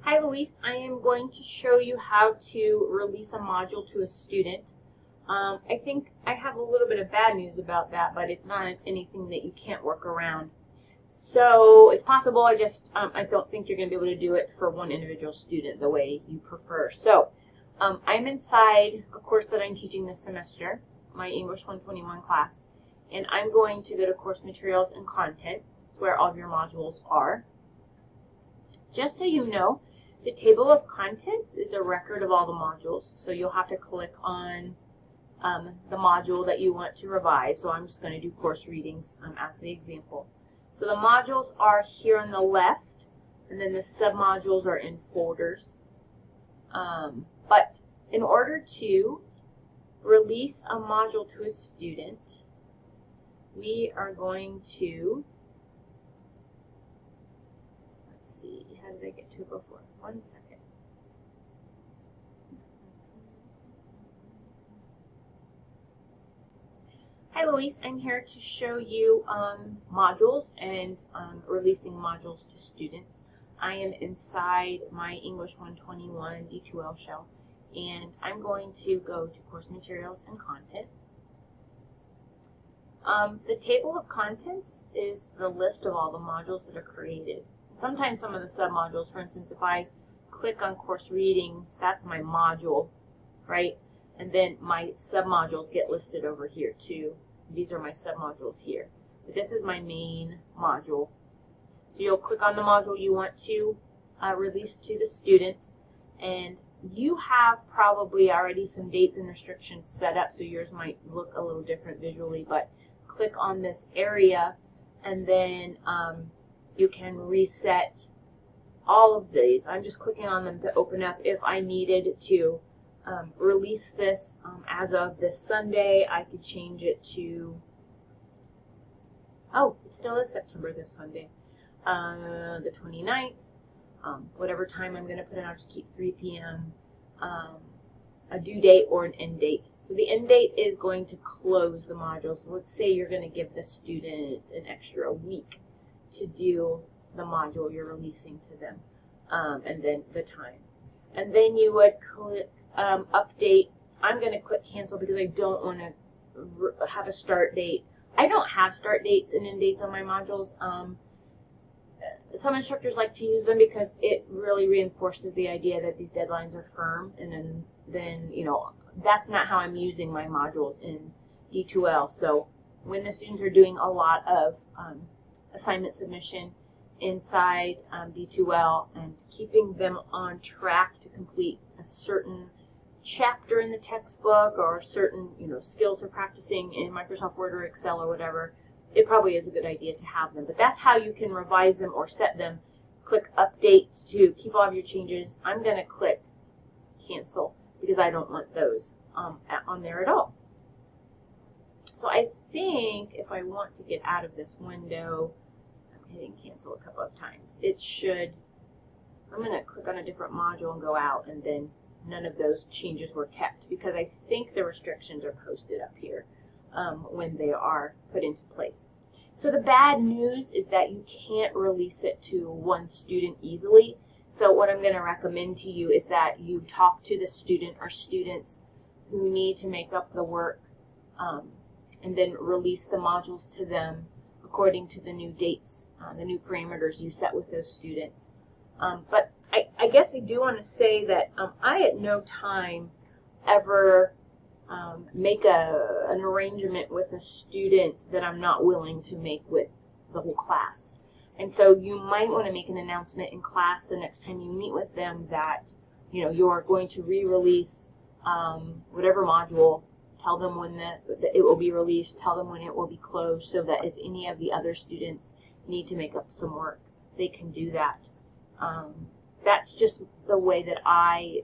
Hi Luis, I am going to show you how to release a module to a student. I think I have a little bit of bad news about that, but it's not anything that you can't work around. So it's possible, I don't think you're going to be able to do it for one individual student the way you prefer. So I'm inside a course that I'm teaching this semester, my English 121 class, and I'm going to go to Course Materials and Content. It's where all of your modules are. Just so you know, the table of contents is a record of all the modules, so you'll have to click on the module that you want to revise. So I'm just going to do course readings as the example. So the modules are here on the left, and then the submodules are in folders. But in order to release a module to a student, we are going to, let's see, how did I get to it before? 1 second. Hi Luis, I'm here to show you modules and releasing modules to students. I am inside my English 121 D2L shell, and I'm going to go to Course Materials and Content. The table of contents is the list of all the modules that are created. Sometimes some of the submodules, for instance, if I click on Course Readings, that's my module, right? And then my submodules get listed over here too. These are my submodules here. But this is my main module. So you'll click on the module you want to release to the student, and you have probably already some dates and restrictions set up, so yours might look a little different visually, but click on this area, and then you can reset all of these. I'm just clicking on them to open up. If I needed to release this as of this Sunday, I could change it to, oh, it still is September this Sunday, the 29th, whatever time I'm going to put in. I'll just keep 3 p.m. A due date or an end date. So the end date is going to close the module. So let's say you're going to give the student an extra week to do the module you're releasing to them, and then the time. And then you would click update. I'm going to click cancel because I don't want to have a start date. I don't have start dates and end dates on my modules. Some instructors like to use them because it really reinforces the idea that these deadlines are firm, and then you know, that's not how I'm using my modules in D2L. So when the students are doing a lot of assignment submission inside D2L and keeping them on track to complete a certain chapter in the textbook or certain skills they're practicing in Microsoft Word or Excel or whatever, it probably is a good idea to have them. But that's how you can revise them or set them. Click update to keep all of your changes. I'm going to click cancel because I don't want those on there at all. So I think if I want to get out of this window, I'm hitting cancel a couple of times. It should, I'm going to click on a different module and go out, and then none of those changes were kept because I think the restrictions are posted up here when they are put into place. So the bad news is that you can't release it to one student easily. So what I'm going to recommend to you is that you talk to the student or students who need to make up the work, and then release the modules to them according to the new dates, the new parameters you set with those students. But I guess I do want to say that I at no time ever make an arrangement with a student that I'm not willing to make with the whole class. And so you might want to make an announcement in class the next time you meet with them that you're going to re-release whatever module. Tell them when it will be released. Tell them when it will be closed, so that if any of the other students need to make up some work, they can do that. That's just the way that I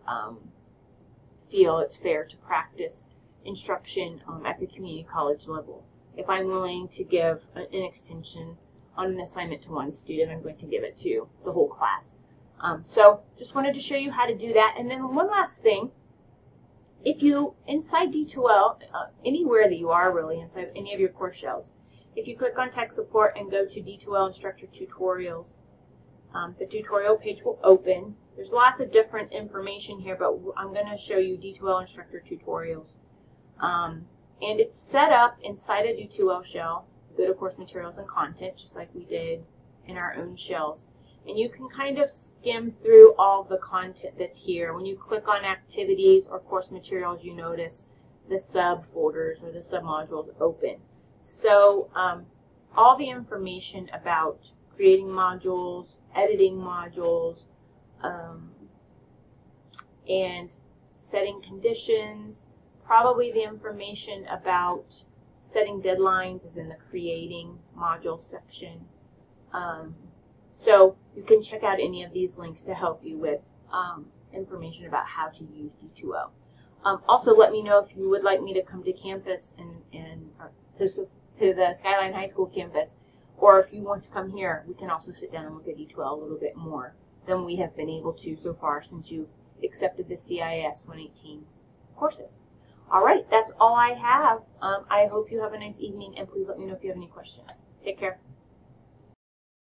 feel it's fair to practice instruction at the community college level. If I'm willing to give an extension on an assignment to one student, I'm going to give it to the whole class. So just wanted to show you how to do that. And then one last thing. If you, inside D2L, anywhere that you are really, inside any of your course shells, if you click on Tech Support and go to D2L Instructor Tutorials, The tutorial page will open. There's lots of different information here, but I'm going to show you D2L instructor tutorials. And it's set up inside a D2L shell. Go to course materials and content, just like we did in our own shells. And you can kind of skim through all the content that's here. When you click on activities or course materials, you notice the subfolders or the submodules open. So all the information about creating modules, editing modules, and setting conditions. Probably the information about setting deadlines is in the creating module section. So you can check out any of these links to help you with information about how to use D2L. Also, let me know if you would like me to come to campus and to the Skyline High School campus, or if you want to come here, we can also sit down and look at D2L a little bit more than we have been able to so far since you've accepted the CIS 118 courses. All right, that's all I have. I hope you have a nice evening, and please let me know if you have any questions. Take care.